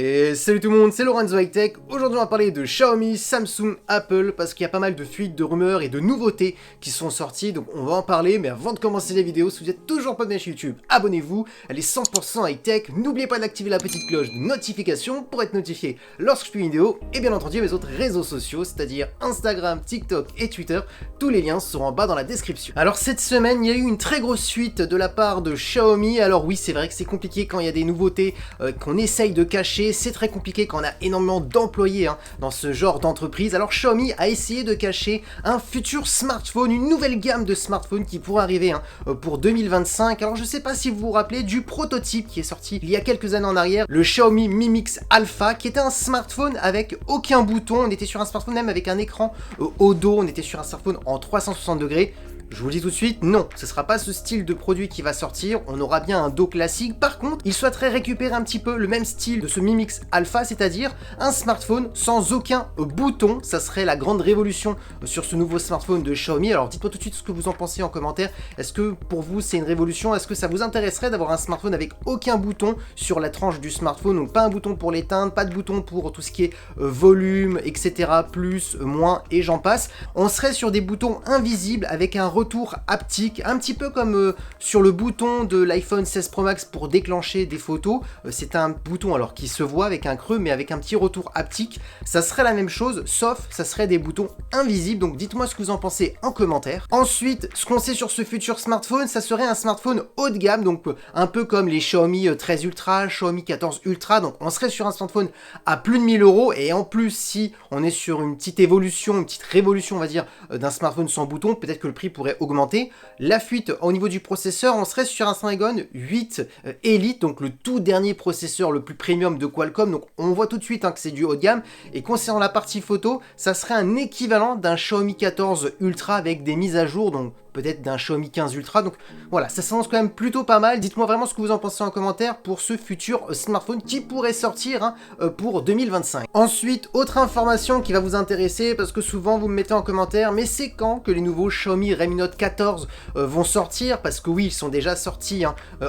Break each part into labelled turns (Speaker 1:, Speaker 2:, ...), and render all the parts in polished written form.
Speaker 1: Et salut tout le monde, c'est Lorenzo High Tech. Aujourd'hui on va parler de Xiaomi, Samsung, Apple, parce qu'il y a pas mal de fuites, de rumeurs et de nouveautés qui sont sorties, donc on va en parler. Mais avant de commencer la vidéo, si vous n'êtes toujours pas abonné sur YouTube, abonnez-vous, elle est 100% high tech. N'oubliez pas d'activer la petite cloche de notification pour être notifié lorsque je fais une vidéo, et bien entendu mes autres réseaux sociaux, c'est-à-dire Instagram, TikTok et Twitter. Tous les liens seront en bas dans la description. Alors cette semaine, il y a eu une très grosse suite de la part de Xiaomi. Alors oui, c'est vrai que c'est compliqué quand il y a des nouveautés qu'on essaye de cacher. C'est très compliqué quand on a énormément d'employés dans ce genre d'entreprise. Alors Xiaomi a essayé de cacher un futur smartphone, une nouvelle gamme de smartphones qui pourrait arriver pour 2025. Alors je sais pas si vous vous rappelez du prototype qui est sorti il y a quelques années en arrière, le Xiaomi Mi Mix Alpha, qui était un smartphone avec aucun bouton. On était sur un smartphone même avec un écran au dos, on était sur un smartphone en 360 degrés. Je vous le dis tout de suite, non, ce sera pas ce style de produit qui va sortir, on aura bien un dos classique. Par contre, il souhaiterait récupérer un petit peu le même style de ce Mi Mix Alpha, c'est-à-dire un smartphone sans aucun bouton. Ça serait la grande révolution sur ce nouveau smartphone de Xiaomi. Alors dites-moi tout de suite ce que vous en pensez en commentaire. Est-ce que pour vous c'est une révolution? Est-ce que ça vous intéresserait d'avoir un smartphone avec aucun bouton sur la tranche du smartphone? Donc pas un bouton pour l'éteindre, pas de bouton pour tout ce qui est volume, etc. Plus, moins et j'en passe. On serait sur des boutons invisibles avec un retour haptique, un petit peu comme sur le bouton de l'iPhone 16 Pro Max pour déclencher des photos. C'est un bouton alors qui se voit avec un creux mais avec un petit retour haptique. Ça serait la même chose, sauf ça serait des boutons invisibles. Donc dites-moi ce que vous en pensez en commentaire. Ensuite, ce qu'on sait sur ce futur smartphone, ça serait un smartphone haut de gamme, donc un peu comme les Xiaomi 13 Ultra, Xiaomi 14 Ultra. Donc on serait sur un smartphone à plus de 1000 €. Et en plus, si on est sur une petite évolution, une petite révolution, on va dire, d'un smartphone sans bouton, peut-être que le prix pourrait augmenter. La fuite au niveau du processeur, on serait sur un Snapdragon 8 Elite, donc le tout dernier processeur le plus premium de Qualcomm. Donc on voit tout de suite que c'est du haut de gamme. Et concernant la partie photo, ça serait un équivalent d'un Xiaomi 14 Ultra avec des mises à jour, donc peut-être d'un Xiaomi 15 Ultra. Donc voilà, ça s'annonce quand même plutôt pas mal. Dites-moi vraiment ce que vous en pensez en commentaire pour ce futur smartphone qui pourrait sortir pour 2025. Ensuite, autre information qui va vous intéresser, parce que souvent vous me mettez en commentaire, mais c'est quand que les nouveaux Xiaomi Redmi Note 14 vont sortir? Parce que oui, ils sont déjà sortis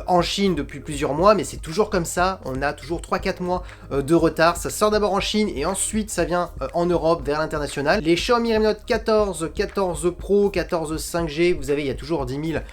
Speaker 1: en Chine depuis plusieurs mois, mais c'est toujours comme ça, on a toujours 3-4 mois de retard. Ça sort d'abord en Chine et ensuite ça vient en Europe vers l'international. Les Xiaomi Redmi Note 14, 14 Pro, 14 5G, vous savez, il y a toujours 10 000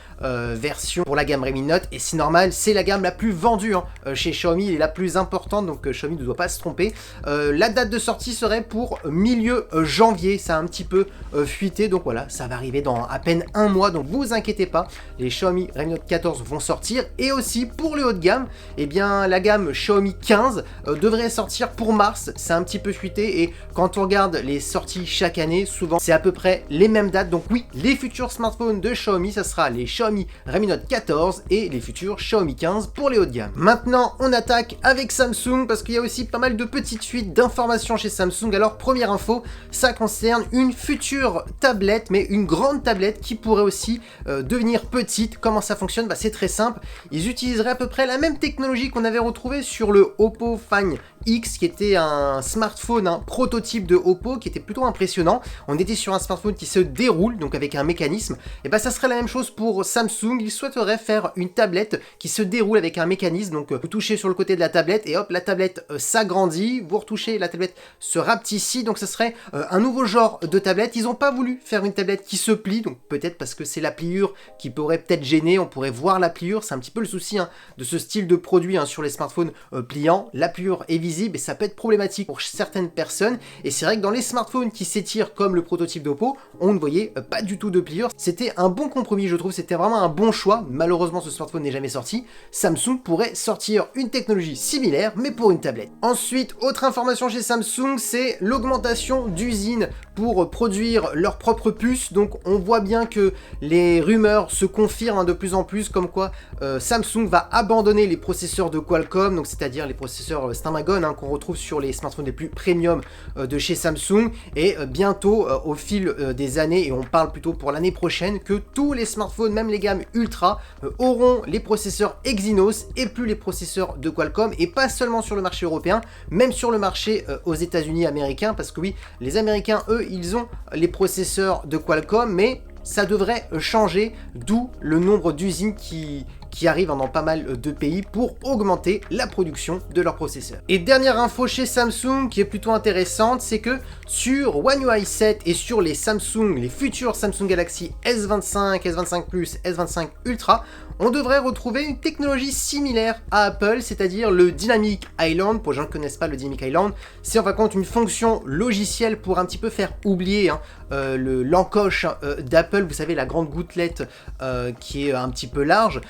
Speaker 1: versions pour la gamme Redmi Note, et c'est normal, c'est la gamme la plus vendue chez Xiaomi, et la plus importante, donc Xiaomi ne doit pas se tromper. La date de sortie serait pour milieu janvier, ça a un petit peu fuité, donc voilà, ça va arriver dans à peine un mois, donc vous inquiétez pas, les Xiaomi Redmi Note 14 vont sortir. Et aussi pour le haut de gamme, eh bien la gamme Xiaomi 15 devrait sortir pour mars, c'est un petit peu fuité, et quand on regarde les sorties chaque année, souvent c'est à peu près les mêmes dates. Donc oui, les futurs smartphones de Xiaomi, ça sera les Xiaomi Redmi Note 14 et les futurs Xiaomi 15 pour les hauts de gamme. Maintenant, on attaque avec Samsung, parce qu'il y a aussi pas mal de petites fuites d'informations chez Samsung. Alors, première info, ça concerne une future tablette, mais une grande tablette qui pourrait aussi devenir petite. Comment ça fonctionne? C'est très simple. Ils utiliseraient à peu près la même technologie qu'on avait retrouvée sur le Oppo Find X, qui était un smartphone, un prototype de Oppo qui était plutôt impressionnant. On était sur un smartphone qui se déroule, donc avec un mécanisme. Et ça serait la même chose pour Samsung. Ils souhaiteraient faire une tablette qui se déroule avec un mécanisme. Donc vous touchez sur le côté de la tablette et hop, la tablette s'agrandit. Vous retouchez, la tablette se rapetissit. Donc ça serait un nouveau genre de tablette. Ils n'ont pas voulu faire une tablette qui se plie, donc peut-être parce que c'est la pliure qui pourrait peut-être gêner. On pourrait voir la pliure. C'est un petit peu le souci de ce style de produit sur les smartphones pliants. La pliure est visible et ça peut être problématique pour certaines personnes. Et c'est vrai que dans les smartphones qui s'étirent comme le prototype d'Oppo, on ne voyait pas du tout de pliure. C'était un bon compromis, je trouve. C'était vraiment un bon choix. Malheureusement, ce smartphone n'est jamais sorti. Samsung pourrait sortir une technologie similaire, mais pour une tablette. Ensuite, autre information chez Samsung, c'est l'augmentation d'usines pour produire leurs propres puces. Donc on voit bien que les rumeurs se confirment de plus en plus, comme quoi Samsung va abandonner les processeurs de Qualcomm, donc c'est-à-dire les processeurs Snapdragon qu'on retrouve sur les smartphones les plus premium de chez Samsung. Et bientôt, au fil des années, et on parle plutôt pour l'année prochaine, que tous les smartphones, même les gammes ultra, auront les processeurs Exynos et plus les processeurs de Qualcomm, et pas seulement sur le marché européen, même sur le marché aux États-Unis américains, parce que oui, les Américains, eux, ils ont les processeurs de Qualcomm, mais ça devrait changer, d'où le nombre d'usines qui qui arrivent dans pas mal de pays pour augmenter la production de leurs processeurs. Et dernière info chez Samsung qui est plutôt intéressante, c'est que sur One UI 7 et sur les futurs Samsung Galaxy S25, S25 Plus, S25 Ultra, on devrait retrouver une technologie similaire à Apple, c'est-à-dire le Dynamic Island. Pour les gens qui ne connaissent pas le Dynamic Island, c'est en fin de compte une fonction logicielle pour un petit peu faire oublier l'encoche d'Apple, vous savez, la grande gouttelette qui est un petit peu large.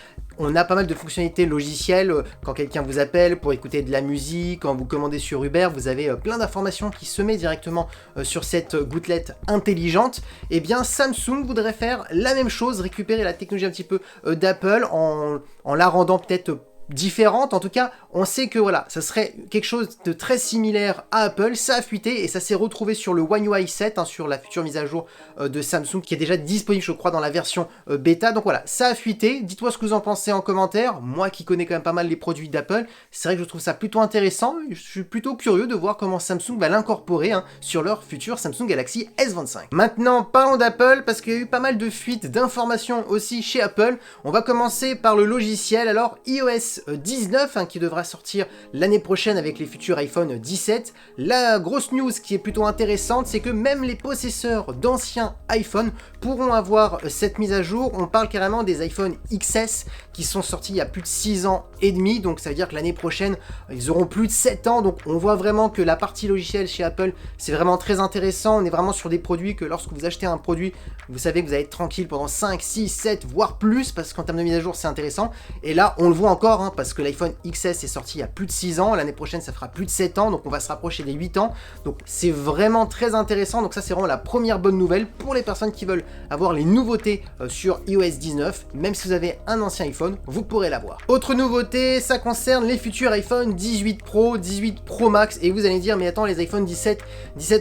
Speaker 1: On a pas mal de fonctionnalités logicielles quand quelqu'un vous appelle pour écouter de la musique, quand vous commandez sur Uber, vous avez plein d'informations qui se mettent directement sur cette gouttelette intelligente. Et bien Samsung voudrait faire la même chose, récupérer la technologie un petit peu d'Apple en la rendant peut-être différente. En tout cas, on sait que voilà, ça serait quelque chose de très similaire à Apple. Ça a fuité et ça s'est retrouvé sur le One UI 7, sur la future mise à jour de Samsung qui est déjà disponible, je crois, dans la version bêta. Donc voilà, ça a fuité. Dites-moi ce que vous en pensez en commentaire. Moi qui connais quand même pas mal les produits d'Apple, c'est vrai que je trouve ça plutôt intéressant. Je suis plutôt curieux de voir comment Samsung va l'incorporer sur leur futur Samsung Galaxy S25. Maintenant, parlons d'Apple parce qu'il y a eu pas mal de fuites d'informations aussi chez Apple. On va commencer par le logiciel. Alors, iOS 19 qui devra sortir l'année prochaine avec les futurs iPhone 17. La grosse news qui est plutôt intéressante, c'est que même les possesseurs d'anciens iPhone pourront avoir cette mise à jour. On parle carrément des iPhone XS qui sont sortis il y a plus de 6 ans et demi, donc ça veut dire que l'année prochaine ils auront plus de 7 ans, donc on voit vraiment que la partie logicielle chez Apple c'est vraiment très intéressant. On est vraiment sur des produits que lorsque vous achetez un produit, vous savez que vous allez être tranquille pendant 5, 6, 7 voire plus, parce qu'en termes de mise à jour c'est intéressant. Et là on le voit encore parce que l'iPhone XS est sorti il y a plus de 6 ans, l'année prochaine ça fera plus de 7 ans, donc on va se rapprocher des 8 ans, donc c'est vraiment très intéressant. Donc ça c'est vraiment la première bonne nouvelle pour les personnes qui veulent avoir les nouveautés sur iOS 19, même si vous avez un ancien iPhone, vous pourrez l'avoir. Autre nouveauté, ça concerne les futurs iPhone 18 Pro, 18 Pro Max, et vous allez dire mais attends, les iPhone 17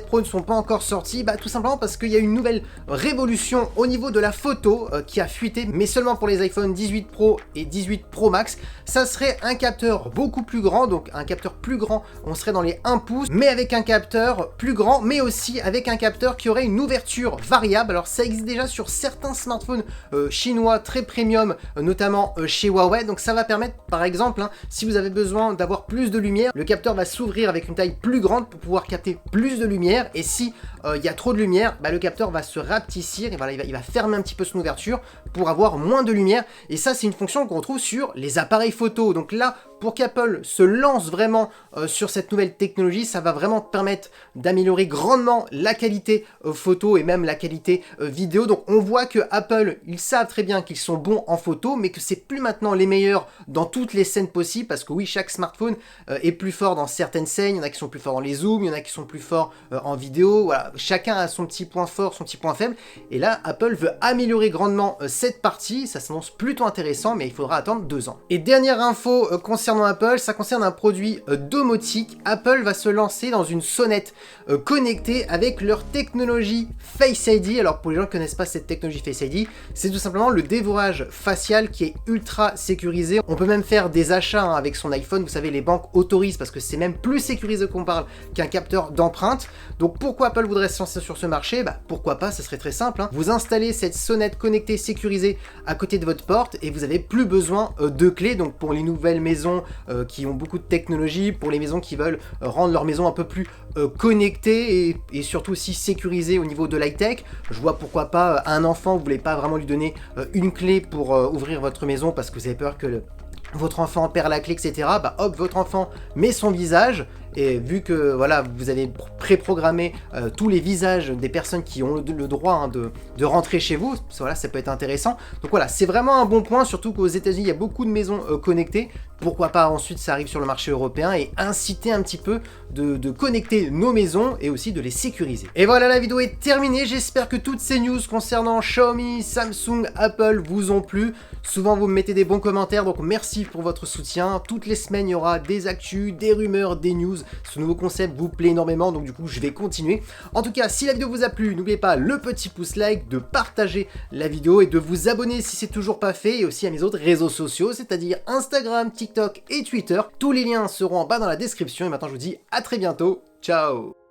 Speaker 1: Pro ne sont pas encore sortis. Bah tout simplement parce qu'il y a une nouvelle révolution au niveau de la photo qui a fuité, mais seulement pour les iPhone 18 Pro et 18 Pro Max. Ça serait un capteur beaucoup plus grand, donc un capteur plus grand, on serait dans les 1 pouce, mais avec un capteur plus grand, mais aussi avec un capteur qui aurait une ouverture variable. Alors ça existe déjà sur certains smartphones chinois très premium, notamment chez Huawei, donc ça va permettre par exemple, si vous avez besoin d'avoir plus de lumière, le capteur va s'ouvrir avec une taille plus grande pour pouvoir capter plus de lumière, et si il y a trop de lumière, le capteur va se rapetissir, et voilà, il va fermer un petit peu son ouverture pour avoir moins de lumière, et ça c'est une fonction qu'on retrouve sur les appareils photo. Donc là, pour qu'Apple se lance vraiment sur cette nouvelle technologie, ça va vraiment permettre d'améliorer grandement la qualité photo et même la qualité vidéo. Donc on voit que Apple, ils savent très bien qu'ils sont bons en photo, mais que c'est plus maintenant les meilleurs dans toutes les scènes possibles, parce que oui, chaque smartphone est plus fort dans certaines scènes, il y en a qui sont plus forts dans les zooms, il y en a qui sont plus forts en vidéo, voilà, chacun a son petit point fort, son petit point faible, et là Apple veut améliorer grandement cette partie. Ça s'annonce plutôt intéressant, mais il faudra attendre 2 ans. Et dernière info concernant Apple, ça concerne un produit domotique. Apple va se lancer dans une sonnette connectée avec leur technologie Face ID. Alors pour les gens qui ne connaissent pas cette technologie Face ID, c'est tout simplement le dévorage facial qui est ultra sécurisé. On peut même faire des achats avec son iPhone, vous savez, les banques autorisent parce que c'est même plus sécurisé qu'on parle qu'un capteur d'empreinte. Donc pourquoi Apple voudrait se lancer sur ce marché? Pourquoi pas, ça serait très simple. Vous installez cette sonnette connectée sécurisée à côté de votre porte et vous n'avez plus besoin de clés. Donc pour les nouvelles maisons qui ont beaucoup de technologie, pour les maisons qui veulent rendre leur maison un peu plus connectée et surtout aussi sécurisée au niveau de l'high-tech, je vois pourquoi pas un enfant, vous voulez pas vraiment lui donner une clé pour ouvrir votre maison parce que vous avez peur que votre enfant perd la clé, etc. Hop, votre enfant met son visage, et vu que voilà, vous avez préprogrammé tous les visages des personnes qui ont le droit de rentrer chez vous, voilà, ça peut être intéressant. Donc voilà, c'est vraiment un bon point, surtout qu'aux États-Unis il y a beaucoup de maisons connectées. Pourquoi pas ensuite ça arrive sur le marché européen et inciter un petit peu de connecter nos maisons et aussi de les sécuriser. Et voilà, la vidéo est terminée. J'espère que toutes ces news concernant Xiaomi, Samsung, Apple vous ont plu. Souvent vous me mettez des bons commentaires, donc merci pour votre soutien. Toutes les semaines il y aura des actus, des rumeurs, des news. Ce nouveau concept vous plaît énormément, donc du coup je vais continuer. En tout cas, si la vidéo vous a plu, n'oubliez pas le petit pouce like, de partager la vidéo et de vous abonner si c'est toujours pas fait, et aussi à mes autres réseaux sociaux, c'est-à-dire Instagram, TikTok et Twitter. Tous les liens seront en bas dans la description, et maintenant je vous dis à très bientôt, ciao.